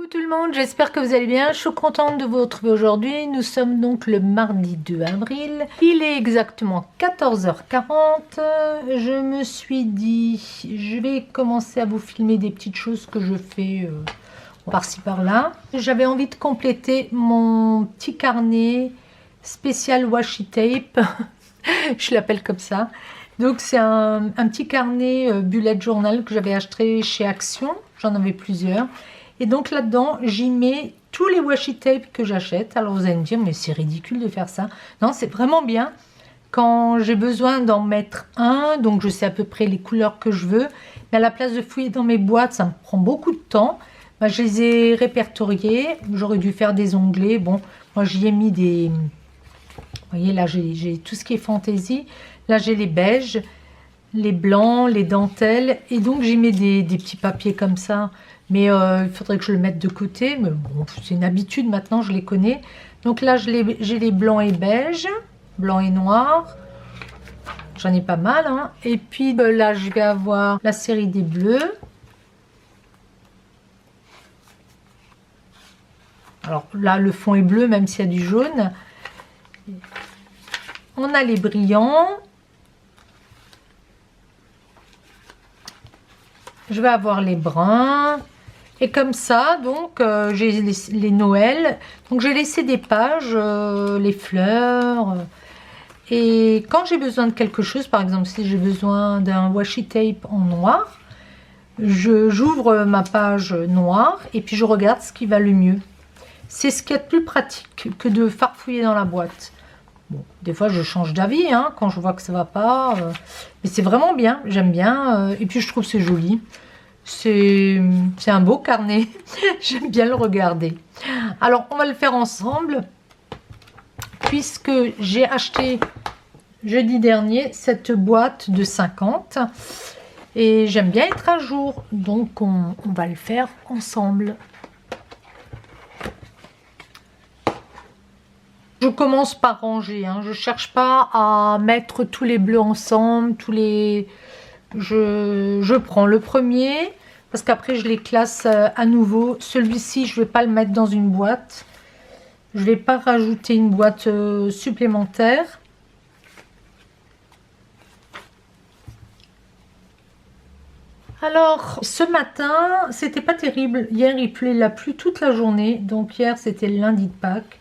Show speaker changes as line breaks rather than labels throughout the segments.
Coucou tout le monde, j'espère que vous allez bien. Je suis contente de vous retrouver aujourd'hui. Nous sommes donc le mardi 2 avril. Il est exactement 14h40. Je me suis dit, je vais commencer à vous filmer des petites choses que je fais par-ci par-là. J'avais envie de compléter mon petit carnet spécial washi tape. Je l'appelle comme ça. Donc c'est un petit carnet bullet journal que j'avais acheté chez Action. J'en avais plusieurs. Et donc là-dedans, j'y mets tous les washi tape que j'achète. Alors vous allez me dire, mais c'est ridicule de faire ça. Non, c'est vraiment bien. Quand j'ai besoin d'en mettre un, donc je sais à peu près les couleurs que je veux, mais à la place de fouiller dans mes boîtes, ça me prend beaucoup de temps. Bah, je les ai répertoriés. J'aurais dû faire des onglets. Bon, moi j'y ai mis des... Vous voyez, là j'ai tout ce qui est fantaisie. Là j'ai les beiges, les blancs, les dentelles. Et donc j'y mets des petits papiers comme ça. Mais il faudrait que je le mette de côté. Mais bon, c'est une habitude maintenant, je les connais. Donc là, j'ai les blancs et beiges, blancs et noirs. J'en ai pas mal. Hein. Et puis là, je vais avoir la série des bleus. Alors là, le fond est bleu, même s'il y a du jaune. On a les brillants. Je vais avoir les bruns. Et comme ça, donc, j'ai les Noëls. Donc, j'ai laissé des pages, les fleurs. Et quand j'ai besoin de quelque chose, par exemple, si j'ai besoin d'un washi tape en noir, j'ouvre ma page noire et puis je regarde ce qui va le mieux. C'est ce qui est plus pratique que de farfouiller dans la boîte. Bon, des fois, je change d'avis hein, quand je vois que ça va pas. Mais c'est vraiment bien, j'aime bien. Et puis, je trouve c'est joli. C'est un beau carnet, j'aime bien le regarder. Alors, on va le faire ensemble, puisque j'ai acheté jeudi dernier cette boîte de 50. Et j'aime bien être à jour, donc on va le faire ensemble. Je commence par ranger, hein. Je ne cherche pas à mettre tous les bleus ensemble, Je prends le premier, parce qu'après je les classe à nouveau. Celui-ci, je ne vais pas le mettre dans une boîte. Je ne vais pas rajouter une boîte supplémentaire. Alors, ce matin, c'était pas terrible. Hier, il a plu toute la journée. Donc hier, c'était le lundi de Pâques.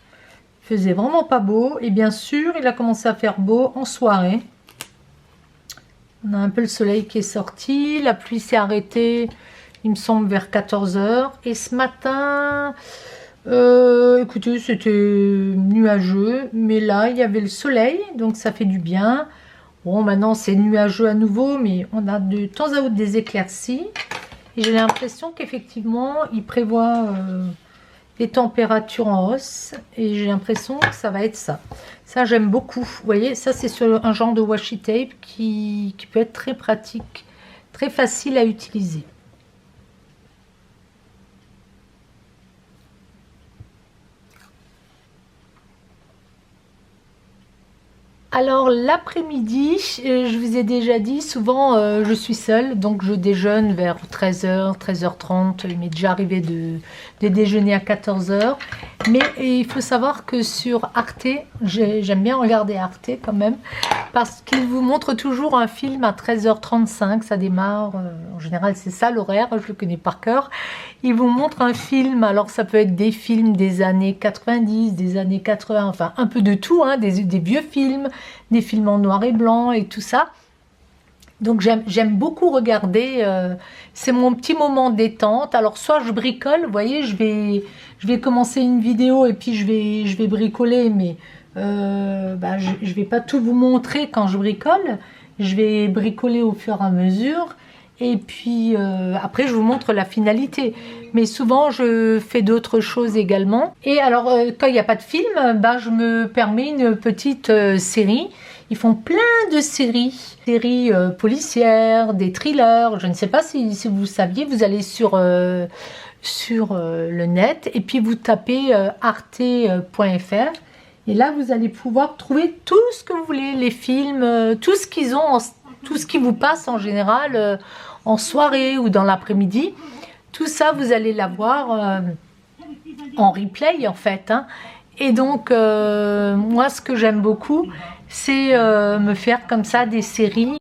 Il faisait vraiment pas beau. Et bien sûr, il a commencé à faire beau en soirée. On a un peu le soleil qui est sorti. La pluie s'est arrêtée, il me semble, vers 14 h. Et ce matin, écoutez, c'était nuageux. Mais là, il y avait le soleil, donc ça fait du bien. Bon, maintenant, c'est nuageux à nouveau, mais on a de temps à autre des éclaircies. Et j'ai l'impression qu'effectivement, il prévoit des températures en hausse. Et j'ai l'impression que ça va être ça. Ça, j'aime beaucoup. Vous voyez, ça, c'est sur un genre de washi tape qui peut être très pratique, très facile à utiliser. Alors l'après-midi, je vous ai déjà dit, souvent je suis seule, donc je déjeune vers 13 h, 13h30. Il m'est déjà arrivé de déjeuner à 14 h. Mais il faut savoir que sur Arte, j'aime bien regarder Arte quand même, parce qu'il vous montre toujours un film à 13h35, ça démarre, en général c'est ça l'horaire, je le connais par cœur. Il vous montre un film, alors ça peut être des films des années 90, des années 80, enfin un peu de tout, hein, des vieux films, des films en noir et blanc et tout ça. Donc j'aime beaucoup regarder, c'est mon petit moment détente. Alors soit je bricole, vous voyez, je vais commencer une vidéo et puis je vais bricoler, mais je vais pas tout vous montrer quand je bricole. Je vais bricoler au fur et à mesure. Et puis après je vous montre la finalité. Mais souvent je fais d'autres choses également. Et alors quand il n'y a pas de film, je me permets une petite série. Ils font plein de séries policières, des thrillers. Je ne sais pas si vous saviez, vous allez sur le net et puis vous tapez arte.fr. Et là vous allez pouvoir trouver tout ce que vous voulez, les films, tout ce qu'ils ont, tout ce qui vous passe en général en soirée ou dans l'après-midi. Tout ça, vous allez l'avoir en replay en fait. Hein. Et donc, moi, ce que j'aime beaucoup, c'est me faire comme ça des séries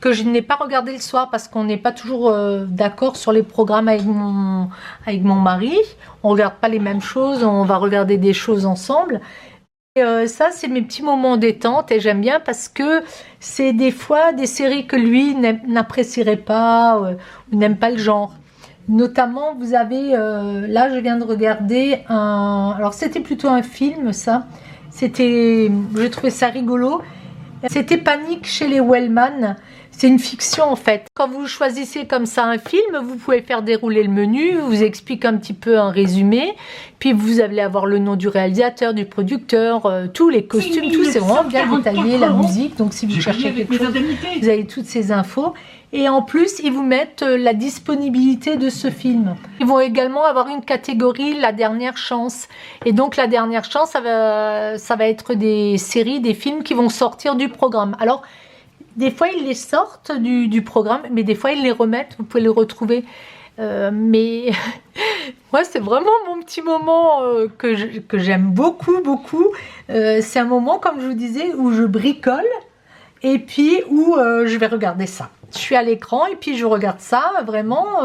que je n'ai pas regardées le soir parce qu'on n'est pas toujours d'accord sur les programmes avec mon mari. On ne regarde pas les mêmes choses, on va regarder des choses ensemble. Et ça, c'est mes petits moments détente et j'aime bien parce que c'est des fois des séries que lui n'apprécierait pas ou n'aime pas le genre. Notamment, vous avez, là je viens de regarder alors c'était plutôt un film ça, j'ai trouvé ça rigolo, c'était Panique chez les Wellman. C'est une fiction en fait. Quand vous choisissez comme ça un film, vous pouvez faire dérouler le menu, vous explique un petit peu un résumé, puis vous allez avoir le nom du réalisateur, du producteur, tous les costumes, tout c'est vraiment bien détaillé, la musique. Donc si vous cherchez quelque chose, vous avez toutes ces infos. Et en plus, ils vous mettent la disponibilité de ce film. Ils vont également avoir une catégorie, la dernière chance. Et donc la dernière chance, ça va être des séries, des films qui vont sortir du programme. Alors, des fois, ils les sortent du programme, mais des fois, ils les remettent. Vous pouvez les retrouver. Mais moi, c'est vraiment mon petit moment que j'aime beaucoup, beaucoup. C'est un moment, comme je vous disais, où je bricole et puis où je vais regarder ça. Je suis à l'écran et puis je regarde ça vraiment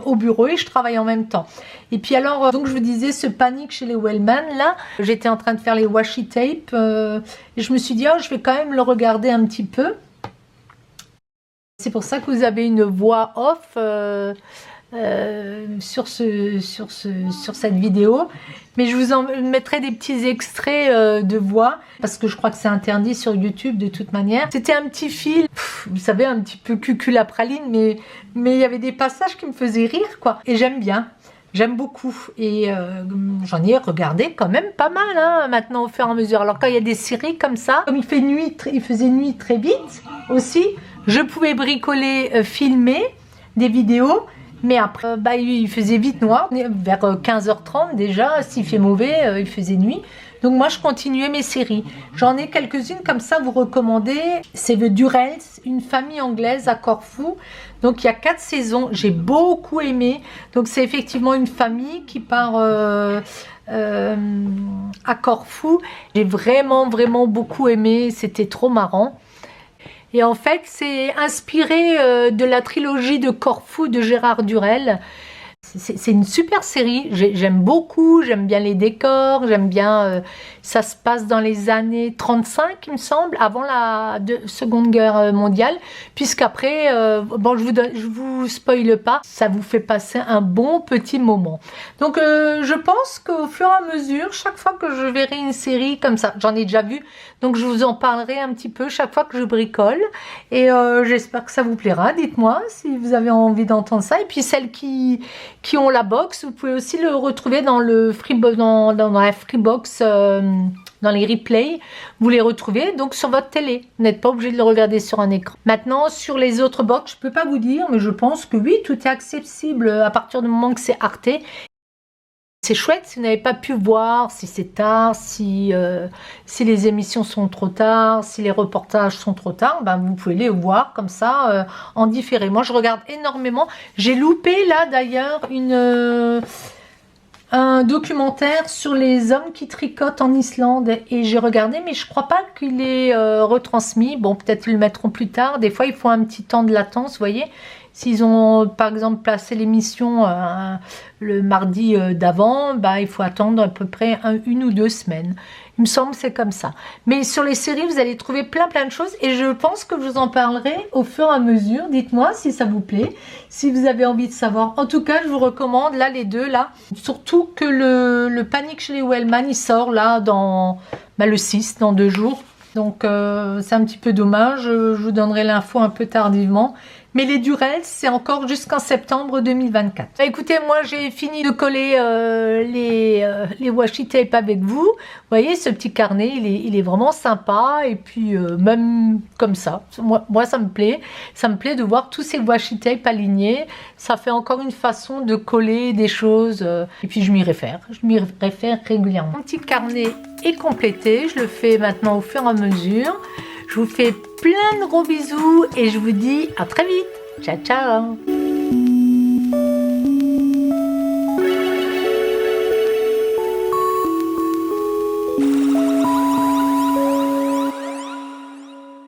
au bureau et je travaille en même temps. Et puis alors, donc je vous disais, ce Panique chez les Wellman, là, j'étais en train de faire les washi tape et je me suis dit, oh, je vais quand même le regarder un petit peu. C'est pour ça que vous avez une voix off sur cette vidéo. Mais je vous en mettrai des petits extraits de voix parce que je crois que c'est interdit sur YouTube de toute manière. C'était un petit film, vous savez, un petit peu cucul à praline, mais il y avait des passages qui me faisaient rire, quoi. Et j'aime bien. J'aime beaucoup et j'en ai regardé quand même pas mal hein, maintenant au fur et à mesure. Alors quand il y a des séries comme ça, comme il faisait nuit très vite aussi, je pouvais bricoler, filmer des vidéos, mais après il faisait vite noir, vers 15h30 déjà, s'il fait mauvais, il faisait nuit. Donc moi je continuais mes séries. J'en ai quelques-unes comme ça à vous recommander. C'est The Durrells, une famille anglaise à Corfou. Donc il y a 4 saisons, j'ai beaucoup aimé. Donc c'est effectivement une famille qui part à Corfou. J'ai vraiment beaucoup aimé, c'était trop marrant. Et en fait c'est inspiré de la trilogie de Corfou de Gérard Durrell. C'est une super série, j'aime beaucoup, j'aime bien les décors, j'aime bien, ça se passe dans les années 35 il me semble, avant la Seconde Guerre mondiale, puisqu'après, bon je vous spoile pas, ça vous fait passer un bon petit moment. Donc je pense qu'au fur et à mesure, chaque fois que je verrai une série comme ça, j'en ai déjà vu, donc je vous en parlerai un petit peu chaque fois que je bricole, et j'espère que ça vous plaira, dites-moi si vous avez envie d'entendre ça, et puis celles qui ont la box, vous pouvez aussi le retrouver dans le dans la Freebox, dans les replays, vous les retrouvez donc sur votre télé, vous n'êtes pas obligé de le regarder sur un écran. Maintenant sur les autres box, je peux pas vous dire, mais je pense que oui, tout est accessible à partir du moment que c'est Arte. C'est chouette si vous n'avez pas pu voir, si c'est tard, si les émissions sont trop tard, si les reportages sont trop tard, ben vous pouvez les voir comme ça en différé. Moi je regarde énormément. J'ai loupé là d'ailleurs un documentaire sur les hommes qui tricotent en Islande et j'ai regardé mais je crois pas qu'il est retransmis. Bon peut-être ils le mettront plus tard. Des fois il faut un petit temps de latence, vous voyez. S'ils ont par exemple placé l'émission le mardi d'avant, bah, il faut attendre à peu près 1 ou 2 semaines. Il me semble que c'est comme ça. Mais sur les séries, vous allez trouver plein de choses et je pense que je vous en parlerai au fur et à mesure. Dites-moi si ça vous plaît, si vous avez envie de savoir. En tout cas, je vous recommande là les deux là. Surtout que le Panique chez les Wellman, il sort là dans le 6, dans 2 jours. Donc c'est un petit peu dommage, je vous donnerai l'info un peu tardivement. Mais les Durrells, c'est encore jusqu'en septembre 2024. Bah, écoutez, moi j'ai fini de coller les washi tape avec vous. Vous voyez, ce petit carnet, il est vraiment sympa. Et puis même comme ça, moi ça me plaît. Ça me plaît de voir tous ces washi tape alignés. Ça fait encore une façon de coller des choses. Et puis je m'y réfère régulièrement. Mon petit carnet est complété. Je le fais maintenant au fur et à mesure. Je vous fais plein de gros bisous et je vous dis à très vite. Ciao, ciao!